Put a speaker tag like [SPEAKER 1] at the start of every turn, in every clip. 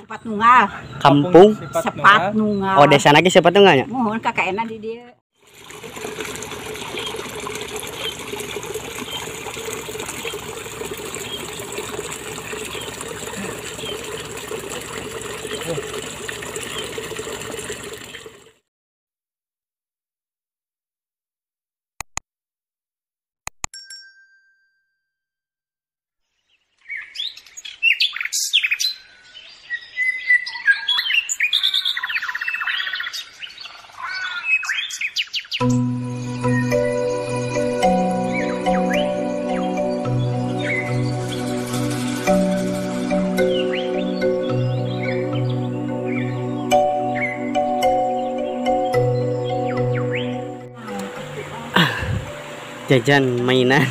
[SPEAKER 1] Sepat Nunggal.
[SPEAKER 2] Kampung
[SPEAKER 1] Sepat Nunggal.
[SPEAKER 2] oh desa lagi Sepat Nunggalnya.
[SPEAKER 1] Mohon kakaknya di dia.
[SPEAKER 2] Jajan mainan.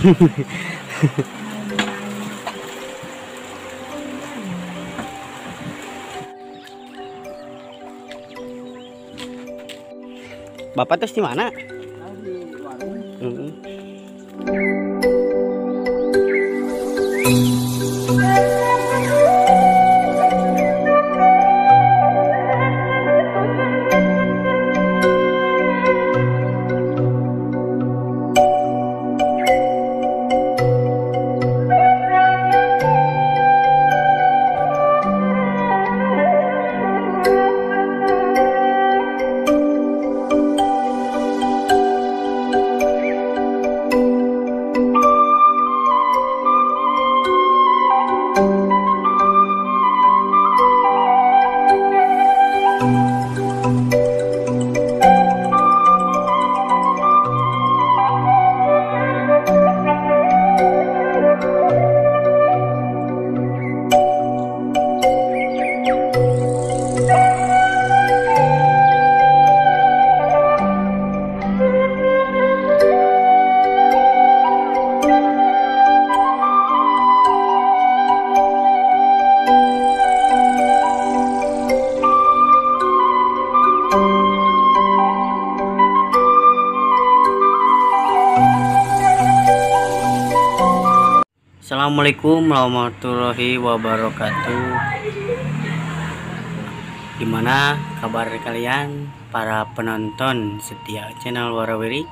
[SPEAKER 2] Bapak terus di mana?
[SPEAKER 1] Di warung.
[SPEAKER 2] Assalamualaikum warahmatullahi wabarakatuh. Gimana kabar kalian para penonton setia channel Warawiri?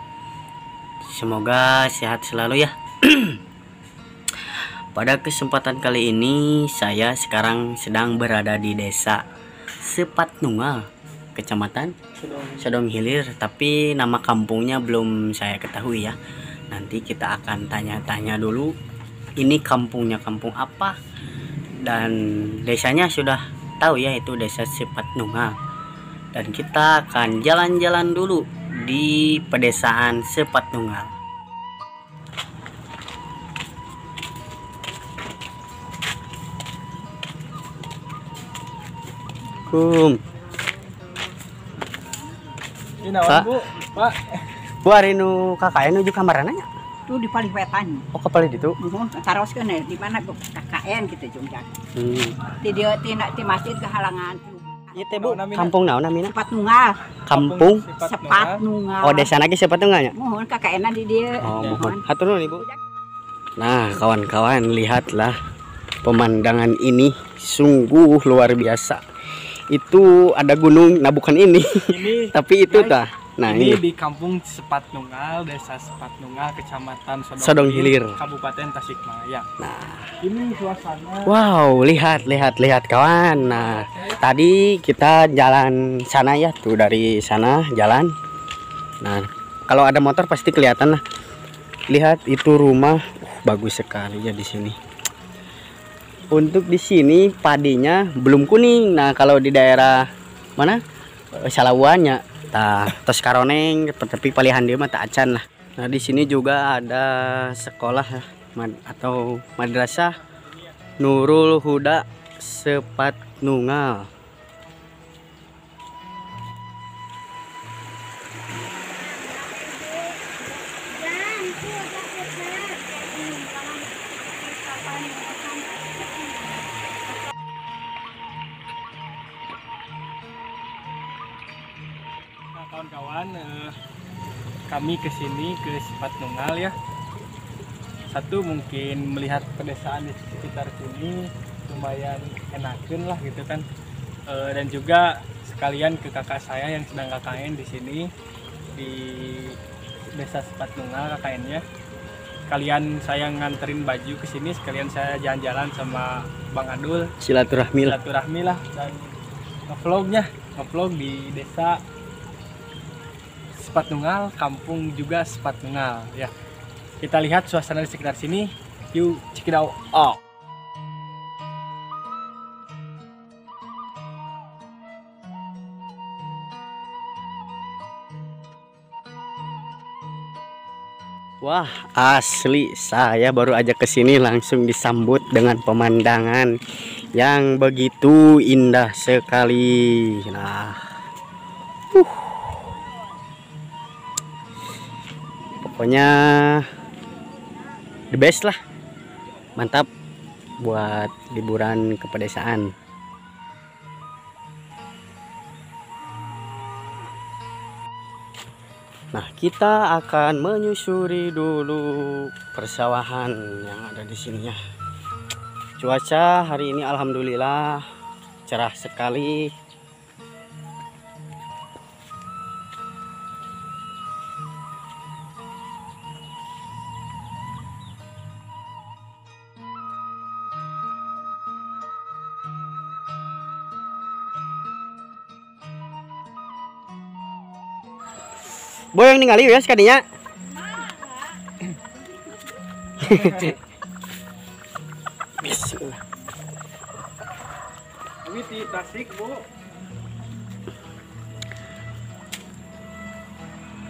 [SPEAKER 2] Semoga sehat selalu ya. Pada kesempatan kali ini saya sekarang sedang berada di desa Sepat Nunggal, kecamatan Sodong Hilir, tapi nama kampungnya belum saya ketahui ya. Nanti kita akan tanya-tanya dulu ini kampungnya kampung apa, dan desanya sudah tahu ya, itu desa Sepat Nunggal. Dan kita akan jalan-jalan dulu di pedesaan Sepat Nunggal.
[SPEAKER 3] Ini naon Bu, Pak?
[SPEAKER 2] Bu hari nu kakaknya nuju kamar nanya.
[SPEAKER 1] Tuh di paling wetan.
[SPEAKER 2] Oh kepala itu.
[SPEAKER 1] Taroskeun di mana KKN gitu Jongja. Di dia di masjid kehalangan.
[SPEAKER 2] Iya teh Bu, kampung naon namina?
[SPEAKER 1] Sepat Nunggal.
[SPEAKER 2] Kampung
[SPEAKER 1] Sepat Nunggal.
[SPEAKER 2] oh desa lagi Sepat Nunggalnya.
[SPEAKER 1] Mohon kakaknya di dia.
[SPEAKER 2] Oh mohon. Hatur nuhun Ibu. Nah kawan-kawan, lihatlah pemandangan ini sungguh luar biasa. Itu ada gunung, nah bukan ini. Tapi itu tah. Nah
[SPEAKER 3] ini di kampung Sepat Nunggal, desa Sepat Nunggal, kecamatan
[SPEAKER 2] Sodong Hilir,
[SPEAKER 3] Kabupaten Tasikmalaya.
[SPEAKER 2] Nah
[SPEAKER 3] ini suasana.
[SPEAKER 2] Wow, lihat kawan. Nah tadi kita jalan sana ya, tuh dari sana jalan. Nah kalau ada motor pasti kelihatan lah. Lihat itu rumah, bagus sekali ya di sini. Untuk di sini padinya belum kuning. Nah kalau di daerah mana Salawannya, tos karoneng, tapi palihan dia mah tak acan lah. Nah di sini juga ada sekolah atau madrasah Nurul Huda Sepat Nunggal.
[SPEAKER 3] Kawan-kawan, kami kesini ke Sepat Nunggal ya. Satu mungkin melihat pedesaan di sekitar sini lumayan enakeun lah gitu kan. Dan juga sekalian ke kakak saya yang sedang KKN di sini di Desa Sepat Nunggal KKN-nya. Sekalian saya nganterin baju ke sini, sekalian saya jalan-jalan sama Bang Adul,
[SPEAKER 2] Silaturahmi lah.
[SPEAKER 3] silaturahmi lah, dan ngevlog di desa Sepat Nunggal, kampung juga Sepat Nunggal ya. Kita lihat suasana di sekitar sini. Yuk, check it out. Oh.
[SPEAKER 2] Wah, asli saya baru aja kesini langsung disambut dengan pemandangan yang begitu indah sekali. Nah, pokoknya the best lah, mantap buat liburan ke pedesaan. Nah, kita akan menyusuri dulu persawahan yang ada di sini ya. Cuaca hari ini alhamdulillah cerah sekali. Boy yang ningali ya sekadinya. Bismillah.
[SPEAKER 3] Witi Tasik, Bu.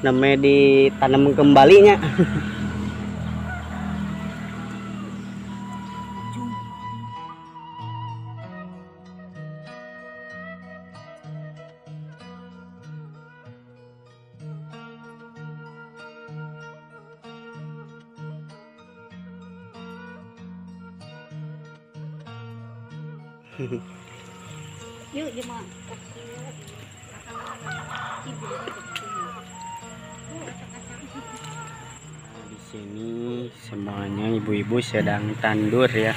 [SPEAKER 2] Namanya ditanam kembalinya.
[SPEAKER 1] Yuk, jemaah.
[SPEAKER 2] Di sini semuanya ibu-ibu sedang tandur ya.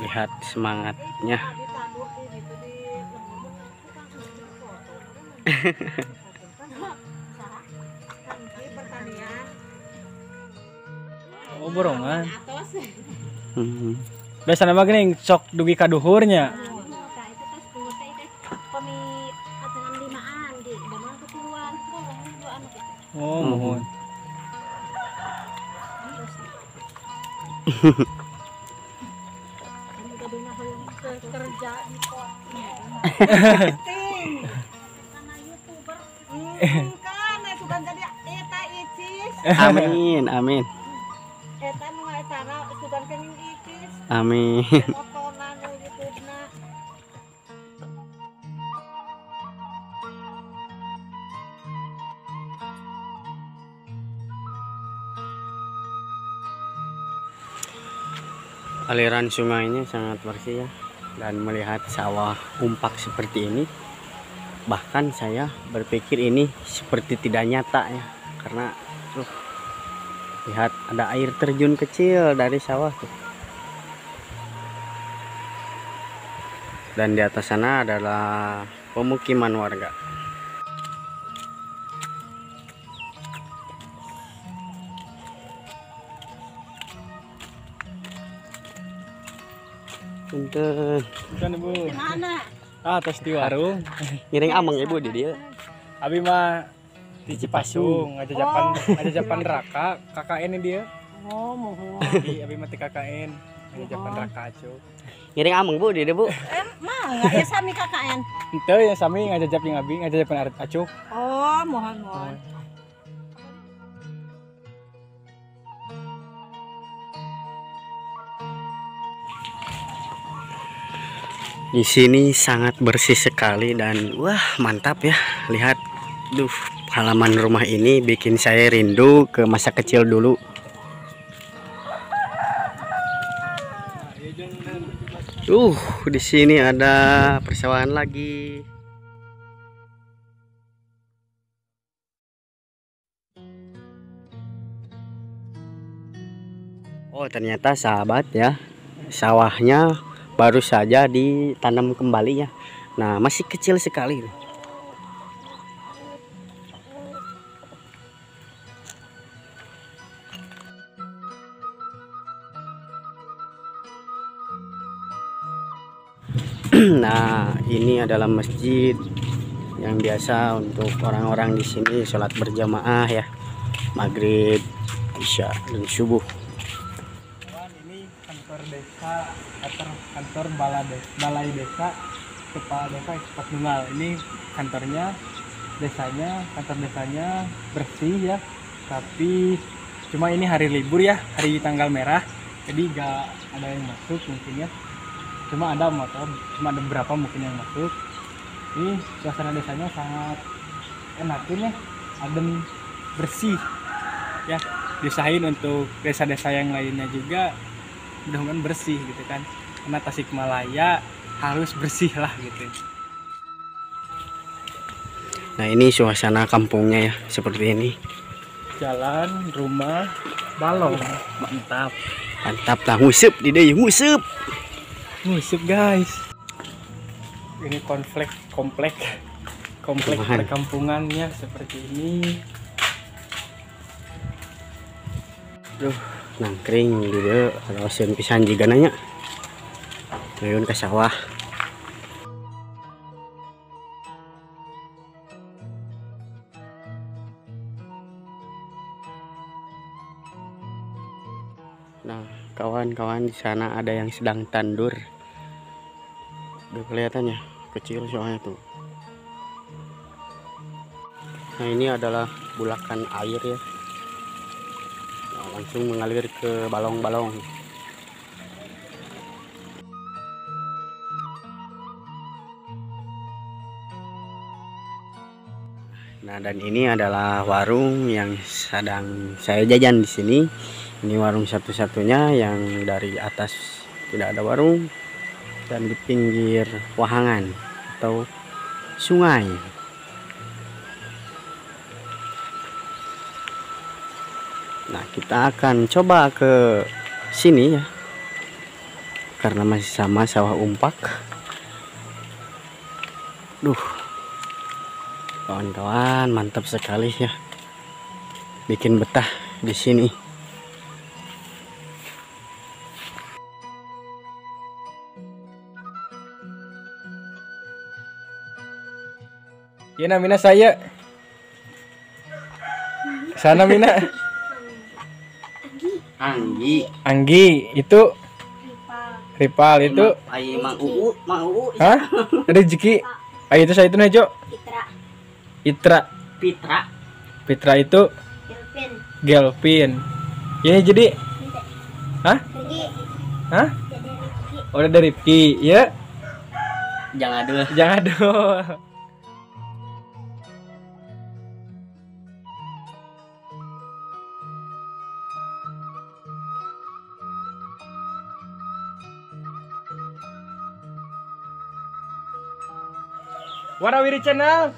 [SPEAKER 2] Lihat semangatnya.
[SPEAKER 3] Oh, borongan.
[SPEAKER 2] Hmm.
[SPEAKER 3] Biasa nama gini sok dugi kaduhurnya. Oh, mohon.
[SPEAKER 1] Kerja di kota. Kan sudah jadi eta icis.
[SPEAKER 2] Amin, amin,
[SPEAKER 1] Eta nu acara sudah kening icis.
[SPEAKER 2] amin.
[SPEAKER 1] Fotonan nu YouTube-na.
[SPEAKER 2] Aliran sungainya sangat bersih ya, dan melihat sawah umpak seperti ini, bahkan saya berpikir ini seperti tidak nyata ya, karena lihat ada air terjun kecil dari sawah tuh. Dan di atas sana adalah pemukiman warga. Punten.
[SPEAKER 3] Bukan, Ibu.
[SPEAKER 1] Mana?
[SPEAKER 3] Atas di warung.
[SPEAKER 2] Ngiring amang ibu di dia.
[SPEAKER 3] Abi mah di Cipasung, ngajajapan Raka, KKN ini dia.
[SPEAKER 1] Oh, mohon.
[SPEAKER 3] Di abi mah ti KKN, ngajajapan Raka aco.
[SPEAKER 2] Ngiring amang bu di dia bu.
[SPEAKER 1] Mangga ya sami KKN.
[SPEAKER 3] Henteu ya sami ngajajap jeung abi, ngajajapan aco.
[SPEAKER 1] Oh, mohon.
[SPEAKER 2] Di sini sangat bersih sekali dan wah mantap ya. Lihat, duh, halaman rumah ini bikin saya rindu ke masa kecil dulu. Di sini ada persawahan lagi. Oh, ternyata sahabat ya. sawahnya baru saja ditanam kembali ya. Nah, masih kecil sekali. Nah, ini adalah masjid yang biasa untuk orang-orang di sini sholat berjamaah ya, maghrib, isya, dan subuh.
[SPEAKER 3] Ini kantor desa atau kantor balai desa kepala desa Cepat Nunggal. Ini kantornya, kantor desanya bersih ya, tapi cuma ini hari libur ya, hari tanggal merah, jadi gak ada yang masuk mungkin ya. Cuma ada motor, cuma ada beberapa mungkin yang masuk. Ini suasana desanya sangat enak ya, adem, bersih ya. Diusahain untuk desa-desa yang lainnya juga mudah-mudahan bersih gitu kan, karena Tasikmalaya harus bersih lah gitu.
[SPEAKER 2] Nah, ini suasana kampungnya ya, seperti ini.
[SPEAKER 3] Jalan, rumah, balong, mantap.
[SPEAKER 2] Mantap lah, ngusup di deh, ngusup.
[SPEAKER 3] Musik guys. Ini komplek perkampungannya seperti ini.
[SPEAKER 2] Duh, nangkring di dia kalau sen pisan juga nanya. Mayun ke sawah. Nah, kawan-kawan, di sana ada yang sedang tandur. Udah kelihatannya kecil soalnya tuh. Nah, ini adalah bulakan air ya. Nah, langsung mengalir ke balong-balong. Nah, dan ini adalah warung yang sedang saya jajan di sini. Ini warung satu-satunya yang dari atas tidak ada warung, dan di pinggir wahangan atau sungai. Nah, kita akan coba ke sini ya, karena masih sama sawah umpak. Duh, kawan-kawan, mantap sekali ya, bikin betah di sini.
[SPEAKER 3] Ya namanya saya. Sana Mina. Anggi itu Ripal itu.
[SPEAKER 2] Ai Mang Uu.
[SPEAKER 3] Hah? Ada Jiki. Ayo itu saya itu Nejo. Itra. Pitra itu Gelpin. Ini jadi. Hah? Oh, udah dari Rifki, ya?
[SPEAKER 2] Jangan aduh.
[SPEAKER 3] Warawiri Channel.